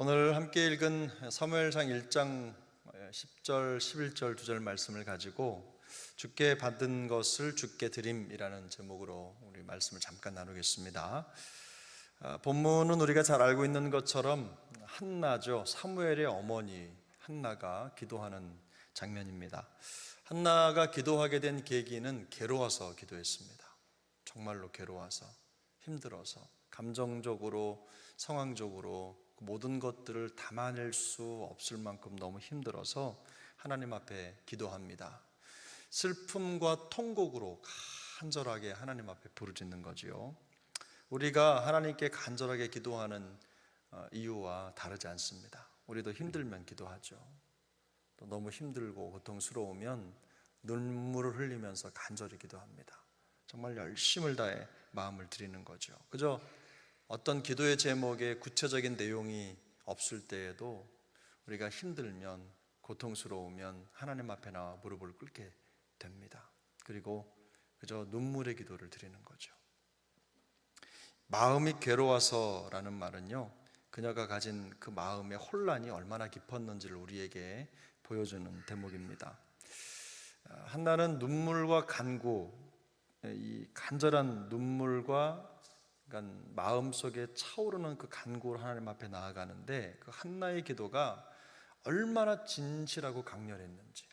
오늘 함께 읽은 사무엘상 1장 10절, 11절 두 절 말씀을 가지고 주께 받은 것을 주께 드림이라는 제목으로 우리 말씀을 잠깐 나누겠습니다. 본문은 우리가 잘 알고 있는 것처럼 한나죠. 사무엘의 어머니 한나가 기도하는 장면입니다. 한나가 기도하게 된 계기는 괴로워서 기도했습니다. 정말로 괴로워서, 힘들어서, 감정적으로, 상황적으로 모든 것들을 담아낼 수 없을 만큼 너무 힘들어서 하나님 앞에 기도합니다. 슬픔과 통곡으로 간절하게 하나님 앞에 부르짖는 거지요. 우리가 하나님께 간절하게 기도하는 이유와 다르지 않습니다. 우리도 힘들면 기도하죠. 또 너무 힘들고 고통스러우면 눈물을 흘리면서 간절히 기도합니다. 정말 열심을 다해 마음을 드리는 거죠. 그저 어떤 기도의 제목에 구체적인 내용이 없을 때에도 우리가 힘들면, 고통스러우면 하나님 앞에 나와 무릎을 꿇게 됩니다. 그리고 그저 눈물의 기도를 드리는 거죠. 마음이 괴로워서라는 말은요, 그녀가 가진 그 마음의 혼란이 얼마나 깊었는지를 우리에게 보여주는 대목입니다. 한나는 눈물과 간구, 이 간절한 눈물과 그러니까 마음속에 차오르는 그 간구를 하나님 앞에 나아가는데, 그 한나의 기도가 얼마나 진실하고 강렬했는지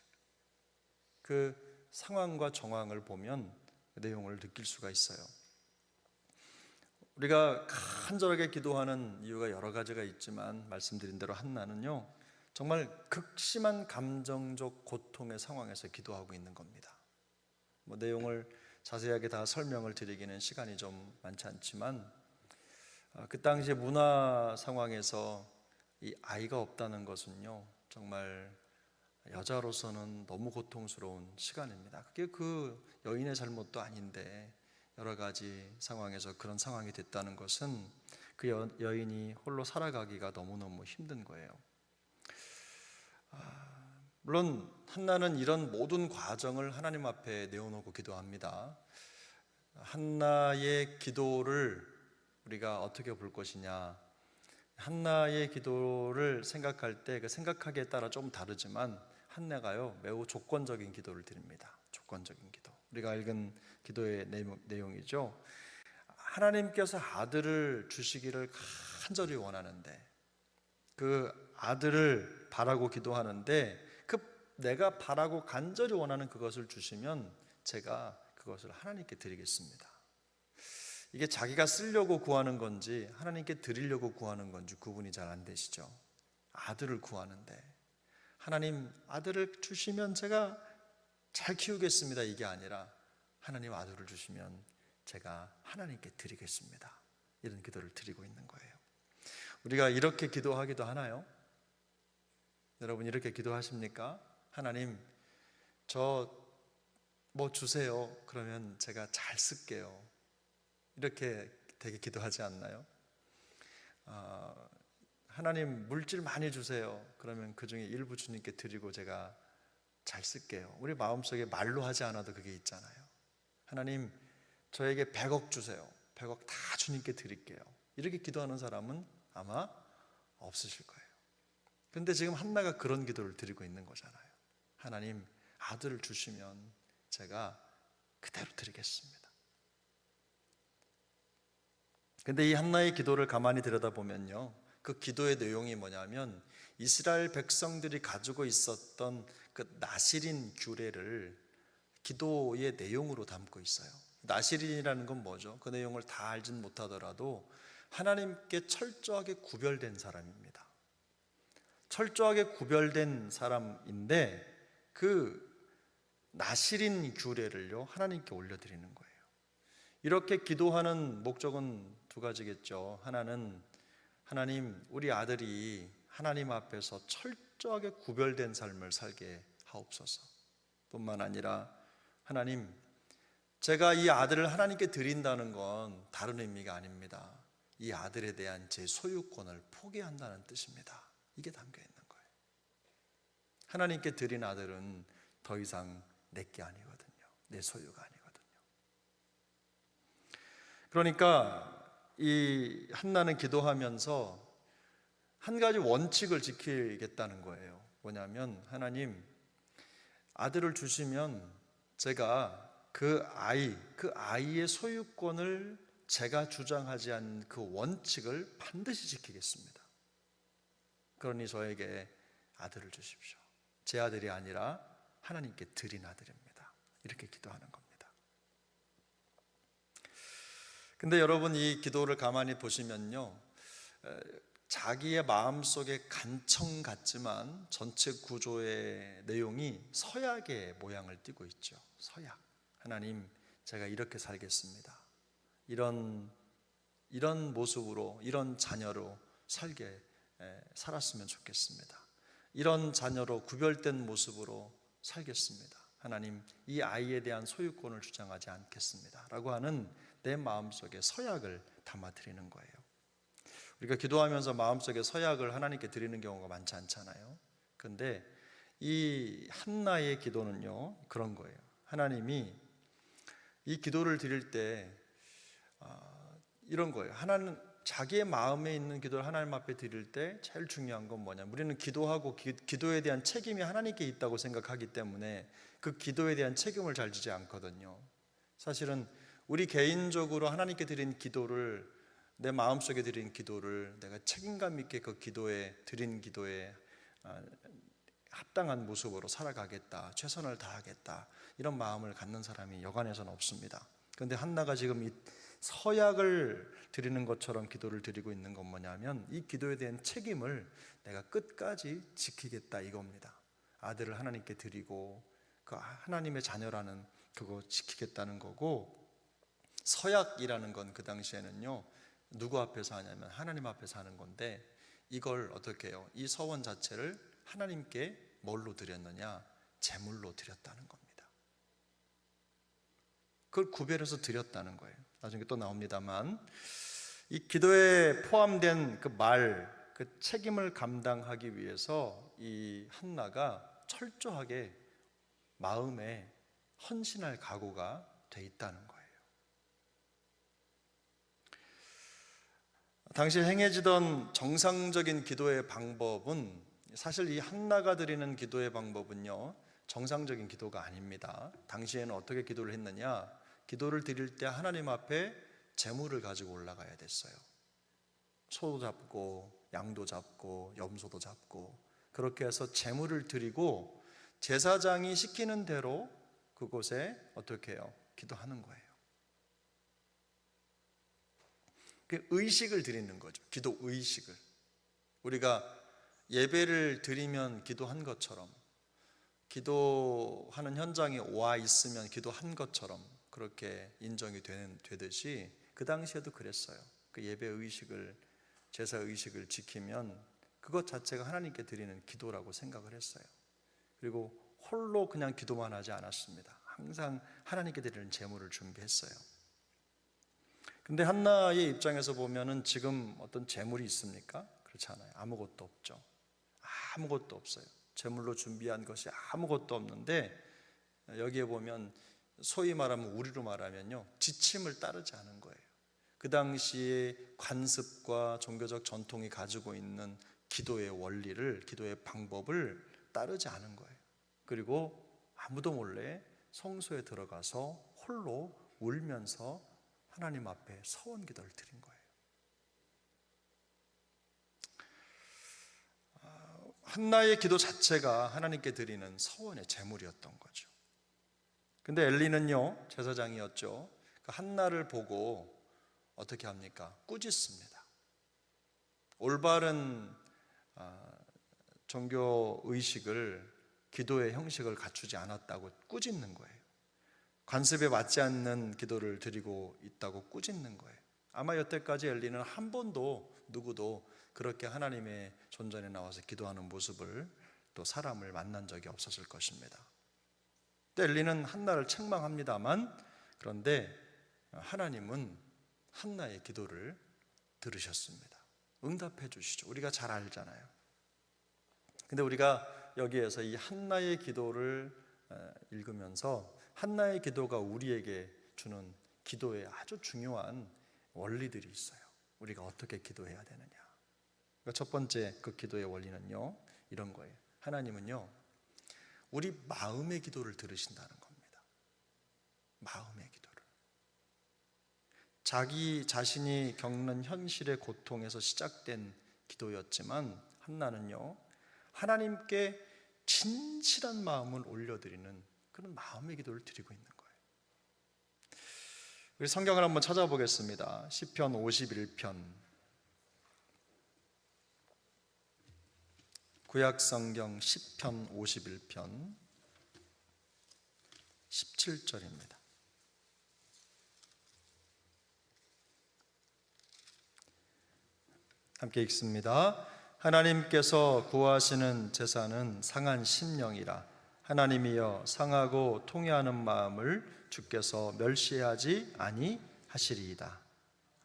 그 상황과 정황을 보면 그 내용을 느낄 수가 있어요. 우리가 간절하게 기도하는 이유가 여러 가지가 있지만 말씀드린 대로 한나는요, 정말 극심한 감정적 고통의 상황에서 기도하고 있는 겁니다. 내용을 자세하게 다 설명을 드리기는 시간이 좀 많지 않지만, 그 당시 문화 상황에서 이 아이가 없다는 것은요, 정말 여자로서는 너무 고통스러운 시간입니다. 그게 그 여인의 잘못도 아닌데 여러 가지 상황에서 그런 상황이 됐다는 것은 그 여인이 홀로 살아가기가 너무너무 힘든 거예요. 물론 한나는 이런 모든 과정을 하나님 앞에 내어놓고 기도합니다. 한나의 기도를 우리가 어떻게 볼 것이냐, 한나의 기도를 생각할 때 그 생각하기에 따라 좀 다르지만 한나가요 매우 조건적인 기도를 드립니다. 조건적인 기도, 우리가 읽은 기도의 내용이죠. 하나님께서 아들을 주시기를 간절히 원하는데, 그 아들을 바라고 기도하는데, 내가 바라고 간절히 원하는 그것을 주시면 제가 그것을 하나님께 드리겠습니다. 이게 자기가 쓰려고 구하는 건지 하나님께 드리려고 구하는 건지 구분이 잘 안 되시죠. 아들을 구하는데 하나님 아들을 주시면 제가 잘 키우겠습니다, 이게 아니라 하나님 아들을 주시면 제가 하나님께 드리겠습니다, 이런 기도를 드리고 있는 거예요. 우리가 이렇게 기도하기도 하나요? 여러분 이렇게 기도하십니까? 하나님 저 뭐 주세요. 그러면 제가 잘 쓸게요. 이렇게 되게 기도하지 않나요? 하나님 물질 많이 주세요. 그러면 그 중에 일부 주님께 드리고 제가 잘 쓸게요. 우리 마음속에 말로 하지 않아도 그게 있잖아요. 하나님 저에게 100억 주세요. 100억 다 주님께 드릴게요. 이렇게 기도하는 사람은 아마 없으실 거예요. 그런데 지금 한나가 그런 기도를 드리고 있는 거잖아요. 하나님 아들을 주시면 제가 그대로 드리겠습니다. 근데 이 한나의 기도를 가만히 들여다보면요, 그 기도의 내용이 뭐냐면 이스라엘 백성들이 가지고 있었던 그 나실인 규례를 기도의 내용으로 담고 있어요. 나실인이라는 건 뭐죠? 그 내용을 다 알진 못하더라도 하나님께 철저하게 구별된 사람입니다. 철저하게 구별된 사람인데 그 나실인 규례를요 하나님께 올려드리는 거예요. 이렇게 기도하는 목적은 두 가지겠죠. 하나는 하나님 우리 아들이 하나님 앞에서 철저하게 구별된 삶을 살게 하옵소서. 뿐만 아니라 하나님 제가 이 아들을 하나님께 드린다는 건 다른 의미가 아닙니다. 이 아들에 대한 제 소유권을 포기한다는 뜻입니다. 이게 담겨 있는 거예요. 하나님께 드린 아들은 더 이상 내게 아니거든요. 내 소유가 아니거든요. 그러니까 이 한나는 기도하면서 한 가지 원칙을 지키겠다는 거예요. 뭐냐면 하나님, 아들을 주시면 제가 그 아이의 소유권을 제가 주장하지 않는 그 원칙을 반드시 지키겠습니다. 그러니 저에게 아들을 주십시오. 제 아들이 아니라 하나님께 드린 아들입니다. 이렇게 기도하는 겁니다. 근데 여러분, 이 기도를 가만히 보시면요, 자기의 마음속에 간청 같지만 전체 구조의 내용이 서약의 모양을 띠고 있죠. 서약. 하나님, 제가 이렇게 살겠습니다. 이런 모습으로, 이런 자녀로 살았으면 좋겠습니다. 이런 자녀로 구별된 모습으로 살겠습니다. 하나님, 이 아이에 대한 소유권을 주장하지 않겠습니다. 라고 하는 내 마음속에 서약을 담아드리는 거예요. 우리가 기도하면서 마음속에 서약을 하나님께 드리는 경우가 많지 않잖아요. 그런데 이 한나의 기도는요, 그런 거예요. 하나님이 이 기도를 드릴 때 이런 거예요. 하나는 자기의 마음에 있는 기도를 하나님 앞에 드릴 때 제일 중요한 건 뭐냐면, 우리는 기도하고 기도에 대한 책임이 하나님께 있다고 생각하기 때문에 그 기도에 대한 책임을 잘 지지 않거든요. 사실은 우리 개인적으로 하나님께 드린 기도를, 내 마음속에 드린 기도를 내가 책임감 있게 그 기도에 드린 기도에 합당한 모습으로 살아가겠다, 최선을 다하겠다, 이런 마음을 갖는 사람이 여간해서는 없습니다. 그런데 한나가 지금 이 서약을 드리는 것처럼 기도를 드리고 있는 건 뭐냐면, 이 기도에 대한 책임을 내가 끝까지 지키겠다 이겁니다. 아들을 하나님께 드리고 그 하나님의 자녀라는 그거 지키겠다는 거고, 서약이라는 건 그 당시에는요, 누구 앞에서 하냐면 하나님 앞에서 하는 건데, 이걸 어떻게 해요? 이 서원 자체를 하나님께 뭘로 드렸느냐? 제물로 드렸다는 겁니다. 그걸 구별해서 드렸다는 거예요. 나중에 또 나옵니다만, 이 기도에 포함된 그 책임을 감당하기 위해서 이 한나가 철저하게 마음에 헌신할 각오가 돼 있다는 거예요. 당시 행해지던 정상적인 기도의 방법은, 사실 이 한나가 드리는 기도의 방법은요, 정상적인 기도가 아닙니다. 당시에는 어떻게 기도를 했느냐? 기도를 드릴 때 하나님 앞에 제물을 가지고 올라가야 됐어요. 소도 잡고 양도 잡고 염소도 잡고, 그렇게 해서 제물을 드리고 제사장이 시키는 대로 그곳에 어떻게 해요? 기도하는 거예요. 그 의식을 드리는 거죠. 기도 의식을. 우리가 예배를 드리면 기도한 것처럼, 기도하는 현장에 와 있으면 기도한 것처럼 그렇게 인정이 되듯이 그 당시에도 그랬어요. 그 예배 의식을, 제사 의식을 지키면 그것 자체가 하나님께 드리는 기도라고 생각을 했어요. 그리고 홀로 그냥 기도만 하지 않았습니다. 항상 하나님께 드리는 제물을 준비했어요. 근데 한나의 입장에서 보면은 지금 어떤 제물이 있습니까? 그렇지 않아요. 아무것도 없죠. 아무것도 없어요. 제물로 준비한 것이 아무것도 없는데, 여기에 보면 소위 말하면, 우리로 말하면요, 지침을 따르지 않은 거예요. 그 당시의 관습과 종교적 전통이 가지고 있는 기도의 원리를, 기도의 방법을 따르지 않은 거예요. 그리고 아무도 몰래 성소에 들어가서 홀로 울면서 하나님 앞에 서원 기도를 드린 거예요. 한나의 기도 자체가 하나님께 드리는 서원의 제물이었던 거죠. 근데 엘리는요, 제사장이었죠. 그 한나를 보고 어떻게 합니까? 꾸짖습니다. 올바른 종교 의식을, 기도의 형식을 갖추지 않았다고 꾸짖는 거예요. 관습에 맞지 않는 기도를 드리고 있다고 꾸짖는 거예요. 아마 여태까지 엘리는 한 번도 누구도 그렇게 하나님의 존전에 나와서 기도하는 모습을, 또 사람을 만난 적이 없었을 것입니다. 또 엘리는 한나를 책망합니다만, 그런데 하나님은 한나의 기도를 들으셨습니다. 응답해 주시죠. 우리가 잘 알잖아요. 근데 우리가 여기에서 이 한나의 기도를 읽으면서 한나의 기도가 우리에게 주는 기도의 아주 중요한 원리들이 있어요. 우리가 어떻게 기도해야 되느냐. 그러니까 첫 번째 그 기도의 원리는요, 이런 거예요. 하나님은요, 우리 마음의 기도를 들으신다는 겁니다. 마음의 기도를. 자기 자신이 겪는 현실의 고통에서 시작된 기도였지만 한나는요, 하나님께 진실한 마음을 올려드리는 그런 마음의 기도를 드리고 있는 거예요. 우리 성경을 한번 찾아보겠습니다. 시편 51편, 구약성경 시편 51편 17절입니다. 함께 읽습니다. 하나님께서 구하시는 제사는 상한 심령이라. 하나님이여 상하고 통회하는 마음을 주께서 멸시하지 아니하시리이다.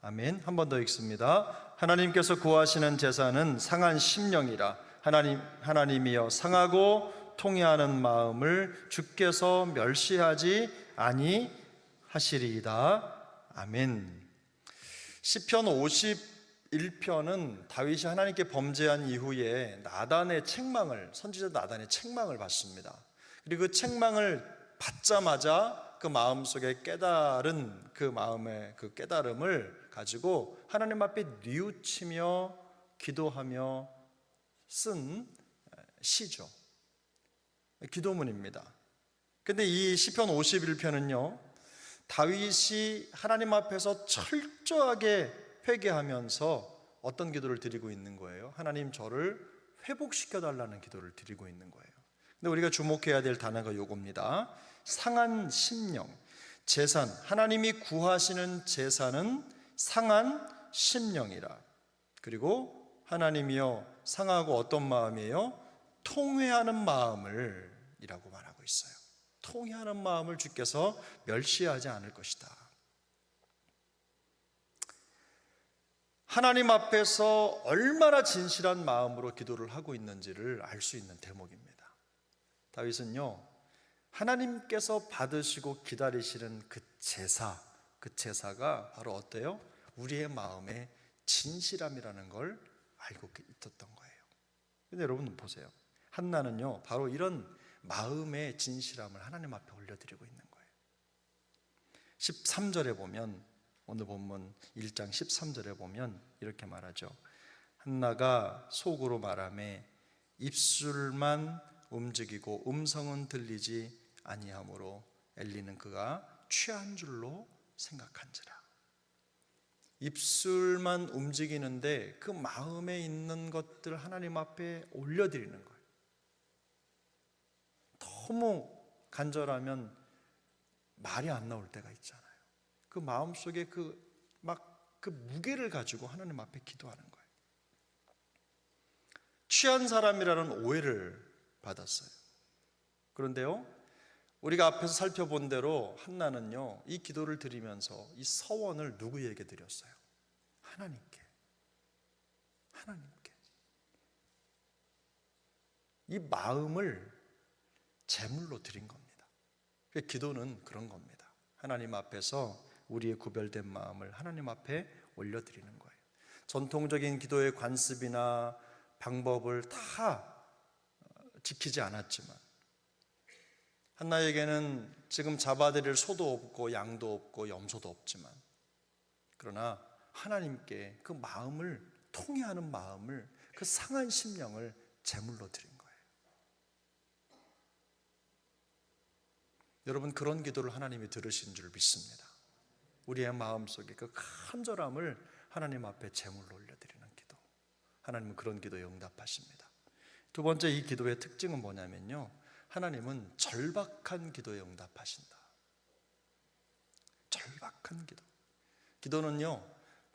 아멘. 한 번 더 읽습니다. 하나님께서 구하시는 제사는 상한 심령이라. 하나님이여 상하고 통회하는 마음을 주께서 멸시하지 아니하시리이다. 아멘. 시편 51편은 다윗이 하나님께 범죄한 이후에 선지자 나단의 책망을 받습니다. 그리고 그 책망을 받자마자 그 마음속에 깨달은 그 마음의 그 깨달음을 가지고 하나님 앞에 뉘우치며 기도하며 쓴 시죠. 기도문입니다. 근데 이 시편 51편은요, 다윗이 하나님 앞에서 철저하게 회개하면서 어떤 기도를 드리고 있는 거예요? 하나님, 저를 회복시켜 달라는 기도를 드리고 있는 거예요. 근데 우리가 주목해야 될 단어가 요겁니다. 상한 심령, 제산, 하나님이 구하시는 제사는 상한 심령이라. 그리고 하나님이여 상하고 어떤 마음이에요? 통회하는 마음을 이라고 말하고 있어요. 통회하는 마음을 주께서 멸시하지 않을 것이다. 하나님 앞에서 얼마나 진실한 마음으로 기도를 하고 있는지를 알 수 있는 대목입니다. 다윗은요, 하나님께서 받으시고 기다리시는 그 제사가 바로 어때요? 우리의 마음의 진실함이라는 걸 알고 있었던 거예요. 근데 여러분 보세요. 한나는요, 바로 이런 마음의 진실함을 하나님 앞에 올려드리고 있는 거예요. 13절에 보면, 오늘 본문 1장 13절에 보면 이렇게 말하죠. 한나가 속으로 말하매 입술만 움직이고 음성은 들리지 아니하므로 엘리는 그가 취한 줄로 생각한지라. 입술만 움직이는데 그 마음에 있는 것들 하나님 앞에 올려드리는 거예요. 너무 간절하면 말이 안 나올 때가 있잖아요. 그 마음속에 그 무게를 가지고 하나님 앞에 기도하는 거예요. 취한 사람이라는 오해를 받았어요. 그런데요, 우리가 앞에서 살펴본 대로 한나는요, 이 기도를 드리면서 이 서원을 누구에게 드렸어요? 하나님께. 이 마음을 제물로 드린 겁니다. 기도는 그런 겁니다. 하나님 앞에서 우리의 구별된 마음을 하나님 앞에 올려드리는 거예요. 전통적인 기도의 관습이나 방법을 다 지키지 않았지만, 한나에게는 지금 잡아드릴 소도 없고 양도 없고 염소도 없지만, 그러나 하나님께 그 마음을 통회하는 마음을, 그 상한 심령을 제물로 드린 거예요. 여러분, 그런 기도를 하나님이 들으신 줄 믿습니다. 우리의 마음속에 그 간절함을 하나님 앞에 제물로 올려드리는 기도, 하나님은 그런 기도에 응답하십니다. 두 번째, 이 기도의 특징은 뭐냐면요, 하나님은 절박한 기도에 응답하신다. 절박한 기도. 기도는요,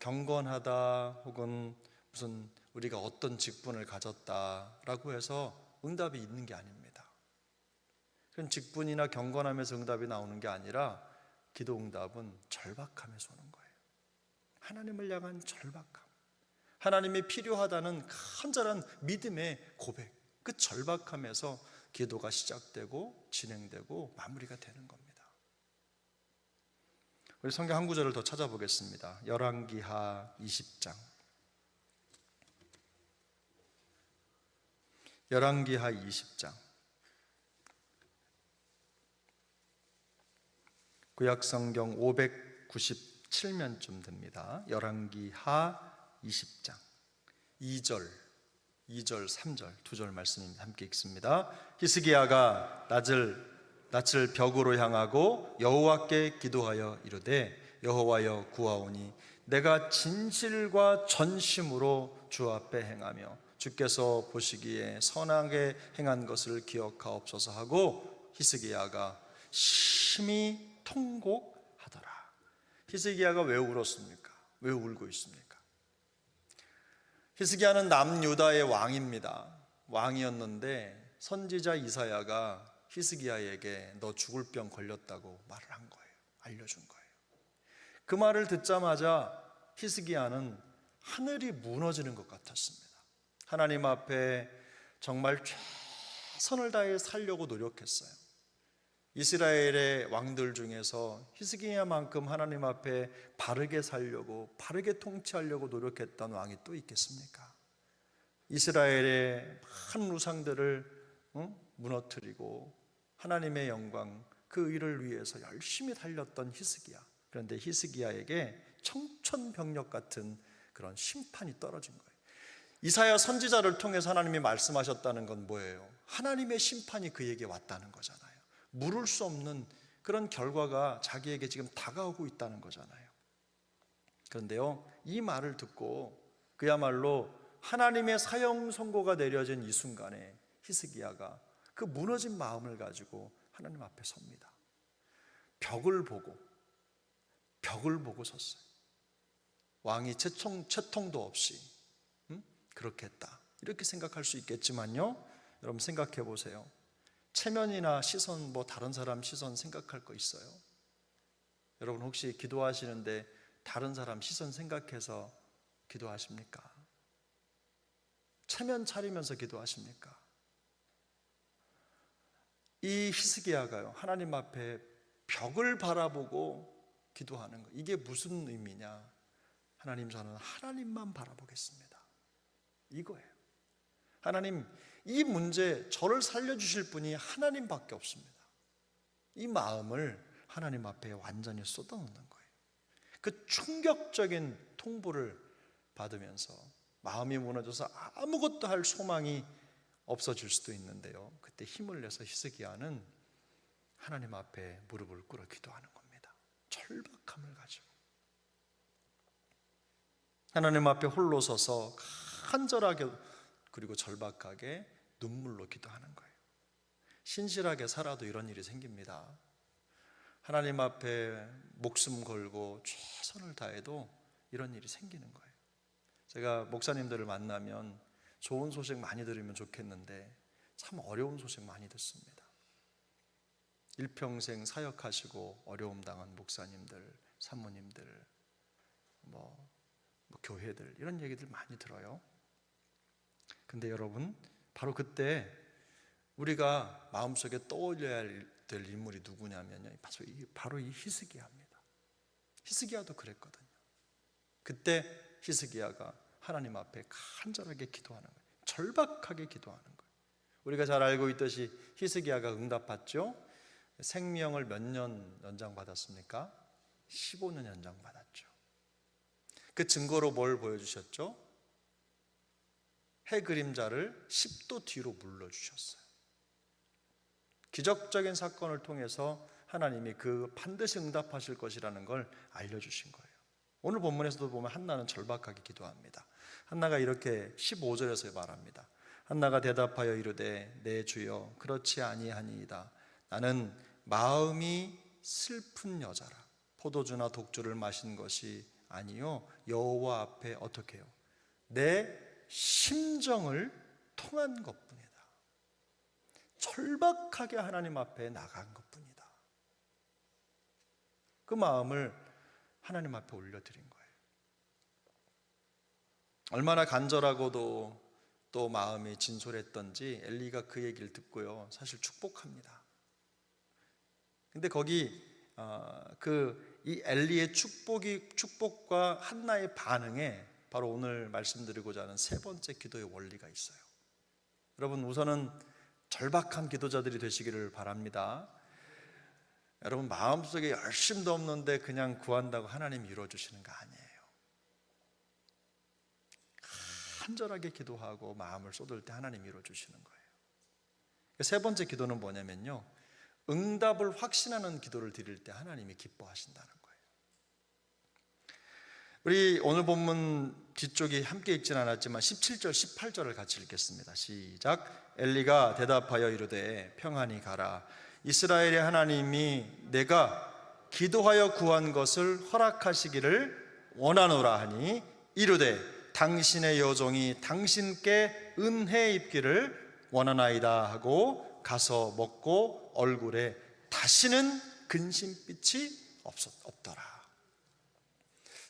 경건하다 혹은 무슨 우리가 어떤 직분을 가졌다라고 해서 응답이 있는 게 아닙니다. 그런 직분이나 경건함에서 응답이 나오는 게 아니라 기도 응답은 절박함에서 오는 거예요. 하나님을 향한 절박함, 하나님이 필요하다는 간절한 믿음의 고백, 그 절박함에서 기도가 시작되고 진행되고 마무리가 되는 겁니다. 우리 성경 한 구절을 더 찾아보겠습니다. 열왕기하 20장 열왕기하 20장. 구약성경 597면쯤 됩니다. 열왕기하 20장 2절, 3절 두 절 말씀입니다. 함께 읽습니다. 히스기야가 낯을 벽으로 향하고 여호와께 기도하여 이르되 여호와여 구하오니 내가 진실과 전심으로 주 앞에 행하며 주께서 보시기에 선하게 행한 것을 기억하옵소서 하고 히스기야가 심히 통곡하더라. 히스기야가 왜 울었습니까? 왜 울고 있습니까? 히스기야는 남유다의 왕입니다. 왕이었는데 선지자 이사야가 히스기야에게 너 죽을 병 걸렸다고 말을 한 거예요. 알려준 거예요. 그 말을 듣자마자 히스기야는 하늘이 무너지는 것 같았습니다. 하나님 앞에 정말 최선을 다해 살려고 노력했어요. 이스라엘의 왕들 중에서 히스기야만큼 하나님 앞에 바르게 살려고, 바르게 통치하려고 노력했던 왕이 또 있겠습니까? 이스라엘의 많은 우상들을 무너뜨리고 하나님의 영광, 그 일을 위해서 열심히 달렸던 히스기야. 그런데 히스기야에게 청천벽력 같은 그런 심판이 떨어진 거예요. 이사야 선지자를 통해서 하나님이 말씀하셨다는 건 뭐예요? 하나님의 심판이 그에게 왔다는 거잖아요. 물을 수 없는 그런 결과가 자기에게 지금 다가오고 있다는 거잖아요. 그런데요, 이 말을 듣고 그야말로 하나님의 사형 선고가 내려진 이 순간에 히스기야가 그 무너진 마음을 가지고 하나님 앞에 섭니다. 벽을 보고 섰어요. 왕이 채통도 없이 그렇게 했다, 이렇게 생각할 수 있겠지만요, 여러분 생각해 보세요. 체면이나 시선, 다른 사람 시선 생각할 거 있어요? 여러분 혹시 기도하시는데 다른 사람 시선 생각해서 기도하십니까? 체면 차리면서 기도하십니까? 이 히스기야가요, 하나님 앞에 벽을 바라보고 기도하는 거, 이게 무슨 의미냐? 하나님, 저는 하나님만 바라보겠습니다, 이거예요. 하나님, 이 문제 저를 살려주실 분이 하나님밖에 없습니다. 이 마음을 하나님 앞에 완전히 쏟아놓는 거예요. 그 충격적인 통보를 받으면서 마음이 무너져서 아무것도 할 소망이 없어질 수도 있는데요, 그때 힘을 내서 히스기야는 하나님 앞에 무릎을 꿇어 기도하는 겁니다. 절박함을 가지고 하나님 앞에 홀로 서서 간절하게 그리고 절박하게 눈물로 기도하는 거예요. 신실하게 살아도 이런 일이 생깁니다. 하나님 앞에 목숨 걸고 최선을 다해도 이런 일이 생기는 거예요. 제가 목사님들을 만나면 좋은 소식 많이 들으면 좋겠는데 참 어려운 소식 많이 듣습니다. 일평생 사역하시고 어려움 당한 목사님들, 사모님들, 교회들, 이런 얘기들 많이 들어요. 근데 여러분, 바로 그때 우리가 마음속에 떠올려야 될 인물이 누구냐면요, 바로 이 히스기야입니다. 히스기야도 그랬거든요. 그때 히스기야가 하나님 앞에 간절하게 기도하는 거예요. 절박하게 기도하는 거예요. 우리가 잘 알고 있듯이 히스기야가 응답받죠. 생명을 몇 년 연장받았습니까? 15년 연장받았죠. 그 증거로 뭘 보여주셨죠? 해 그림자를 10도 뒤로 물러주셨어요. 기적적인 사건을 통해서 하나님이 그 반드시 응답하실 것이라는 걸 알려주신 거예요. 오늘 본문에서도 보면 한나는 절박하게 기도합니다. 한나가 이렇게 15절에서 말합니다. 한나가 대답하여 이르되 내 주여 그렇지 아니하니이다. 나는 마음이 슬픈 여자라. 포도주나 독주를 마신 것이 아니요 여호와 앞에 어떻게 해요? 내 심정을 통한 것뿐이다. 절박하게 하나님 앞에 나간 것뿐이다. 그 마음을 하나님 앞에 올려드린 거예요. 얼마나 간절하고도 또 마음이 진솔했던지 엘리가 그 얘기를 듣고요, 사실 축복합니다. 근데 거기 이 엘리의 축복과 한나의 반응에 바로 오늘 말씀드리고자 하는 세 번째 기도의 원리가 있어요. 여러분, 우선은 절박한 기도자들이 되시기를 바랍니다. 여러분, 마음속에 열심도 없는데 그냥 구한다고 하나님이 이루어주시는 거 아니에요. 간절하게 기도하고 마음을 쏟을 때 하나님이 이루어주시는 거예요. 세 번째 기도는 뭐냐면요, 응답을 확신하는 기도를 드릴 때 하나님이 기뻐하신다는 거예요. 우리 오늘 본문 뒤쪽이 함께 읽지는 않았지만 17절, 18절을 같이 읽겠습니다. 시작. 엘리가 대답하여 이르되 평안히 가라. 이스라엘의 하나님이 내가 기도하여 구한 것을 허락하시기를 원하노라 하니 이르되 당신의 여종이 당신께 은혜 입기를 원하나이다 하고 가서 먹고 얼굴에 다시는 근심빛이 없더라.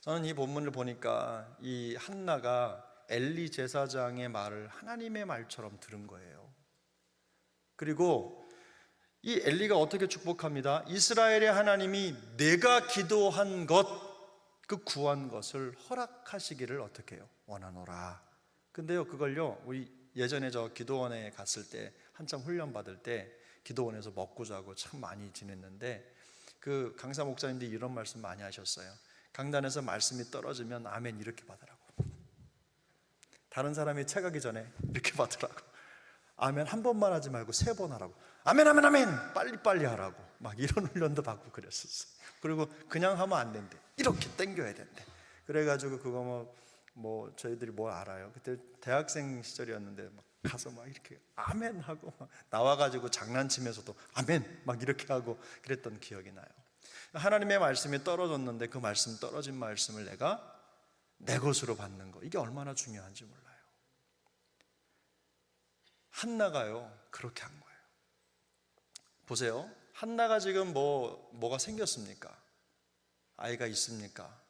저는 이 본문을 보니까 이 한나가 엘리 제사장의 말을 하나님의 말처럼 들은 거예요. 그리고 이 엘리가 어떻게 축복합니다. 이스라엘의 하나님이 내가 기도한 것, 그 구한 것을 허락하시기를 어떻게 해요? 원하노라. 근데요, 그걸요, 우리 예전에 저 기도원에 갔을 때 한참 훈련 받을 때 기도원에서 먹고 자고 참 많이 지냈는데, 그 강사 목사님들이 이런 말씀 많이 하셨어요. 강단에서 말씀이 떨어지면 아멘 이렇게 받으라고. 다른 사람이 채가기 전에 이렇게 받으라고. 아멘 한 번만 하지 말고 3번 하라고. 아멘 아멘 아멘 빨리빨리 하라고. 막 이런 훈련도 받고 그랬었어요. 그리고 그냥 하면 안 된대. 이렇게 당겨야 된대. 그래가지고 그거 뭐 저희들이 뭘 알아요. 그때 대학생 시절이었는데 막 가서 막 이렇게 아멘 하고 막 나와가지고 장난치면서도 아멘 막 이렇게 하고 그랬던 기억이 나요. 하나님의 말씀이 떨어졌는데 그 말씀, 떨어진 말씀을 내가 내 것으로 받는 거, 이게 얼마나 중요한지 몰라요. 한나가요 그렇게 한 거예요. 보세요, 한나가 지금 뭐가 생겼습니까? 아이가 있습니까?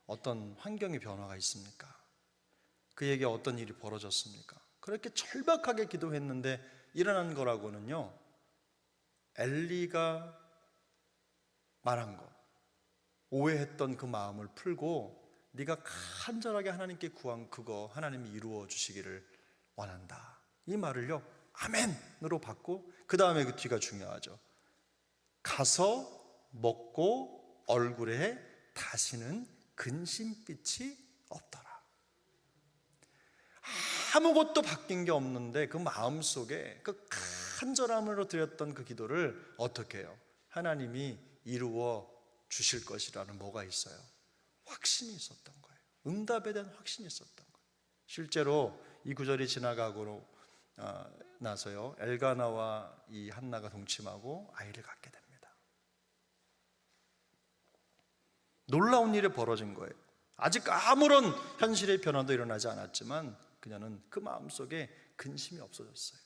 어떤 환경의 변화가 있습니까? 그에게 어떤 일이 벌어졌습니까? 그렇게 절박하게 기도했는데 일어난 거라고는요, 엘리가 말한 것, 오해했던 그 마음을 풀고 네가 간절하게 하나님께 구한 그거 하나님이 이루어 주시기를 원한다, 이 말을요 아멘으로 받고, 그 다음에 그 뒤가 중요하죠. 가서 먹고 얼굴에 다시는 근심빛이 없더라. 아무것도 바뀐 게 없는데 그 마음속에 그 간절함으로 드렸던 그 기도를 어떻게 해요? 하나님이 이루어 주실 것이라는 뭐가 있어요? 확신이 있었던 거예요. 응답에 대한 확신이 있었던 거예요. 실제로 이 구절이 지나가고 나서요, 엘가나와 이 한나가 동침하고 아이를 갖게 됩니다. 놀라운 일이 벌어진 거예요. 아직 아무런 현실의 변화도 일어나지 않았지만 그녀는 그 마음속에 근심이 없어졌어요.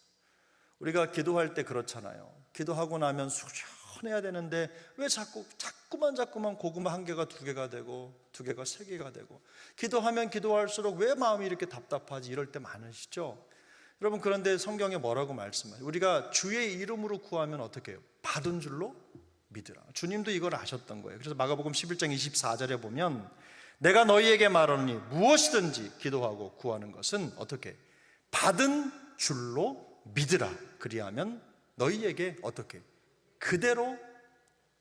우리가 기도할 때 그렇잖아요. 기도하고 나면 수련해야 되는데 왜 자꾸만 고구마 1개가 2개가 되고 2개가 3개가 되고, 기도하면 기도할수록 왜 마음이 이렇게 답답하지, 이럴 때 많으시죠? 여러분, 그런데 성경에 뭐라고 말씀해요? 우리가 주의 이름으로 구하면 어떻게 해요? 받은 줄로 믿으라. 주님도 이걸 아셨던 거예요. 그래서 마가복음 11장 24절에 보면 내가 너희에게 말하노니 무엇이든지 기도하고 구하는 것은 어떻게? 받은 줄로 믿으라. 그리하면 너희에게 어떻게? 그대로.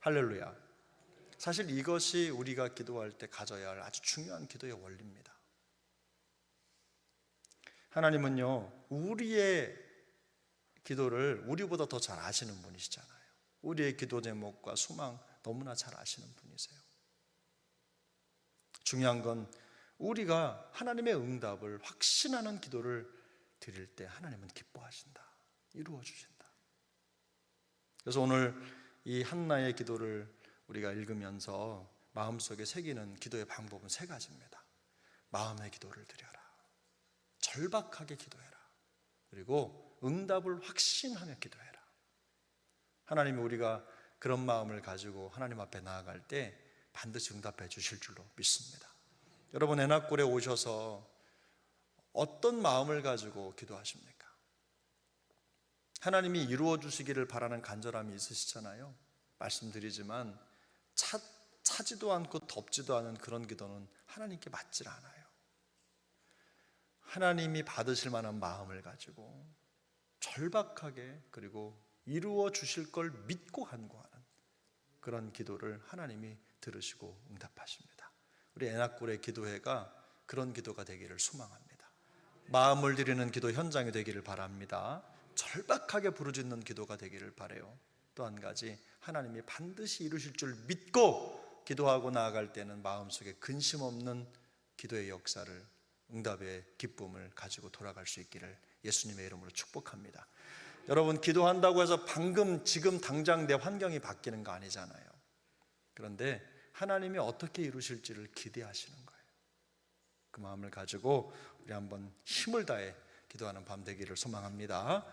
할렐루야. 사실 이것이 우리가 기도할 때 가져야 할 아주 중요한 기도의 원리입니다. 하나님은요, 우리의 기도를 우리보다 더 잘 아시는 분이시잖아요. 우리의 기도 제목과 소망 너무나 잘 아시는 분이세요. 중요한 건 우리가 하나님의 응답을 확신하는 기도를 드릴 때 하나님은 기뻐하신다, 이루어 주신다. 그래서 오늘 이 한나의 기도를 우리가 읽으면서 마음속에 새기는 기도의 방법은 3가지입니다. 마음의 기도를 드려라, 절박하게 기도해라, 그리고 응답을 확신하며 기도해라. 하나님이 우리가 그런 마음을 가지고 하나님 앞에 나아갈 때 반드시 응답해 주실 줄로 믿습니다. 여러분, 애낙골에 오셔서 어떤 마음을 가지고 기도하십니까? 하나님이 이루어 주시기를 바라는 간절함이 있으시잖아요. 말씀드리지만 차지도 않고 덥지도 않은 그런 기도는 하나님께 맞질 않아요. 하나님이 받으실 만한 마음을 가지고 절박하게 그리고 이루어 주실 걸 믿고 간구하는 그런 기도를 하나님이 들으시고 응답하십니다. 우리 애낙골의 기도회가 그런 기도가 되기를 소망합니다. 마음을 드리는 기도 현장이 되기를 바랍니다. 절박하게 부르짖는 기도가 되기를 바라요. 또 한 가지, 하나님이 반드시 이루실 줄 믿고 기도하고 나아갈 때는 마음속에 근심 없는 기도의 역사를, 응답의 기쁨을 가지고 돌아갈 수 있기를 예수님의 이름으로 축복합니다. 여러분, 기도한다고 해서 방금 지금 당장 내 환경이 바뀌는 거 아니잖아요. 그런데 하나님이 어떻게 이루실지를 기대하시는 거예요. 그 마음을 가지고 우리 한번 힘을 다해 기도하는 밤 되기를 소망합니다.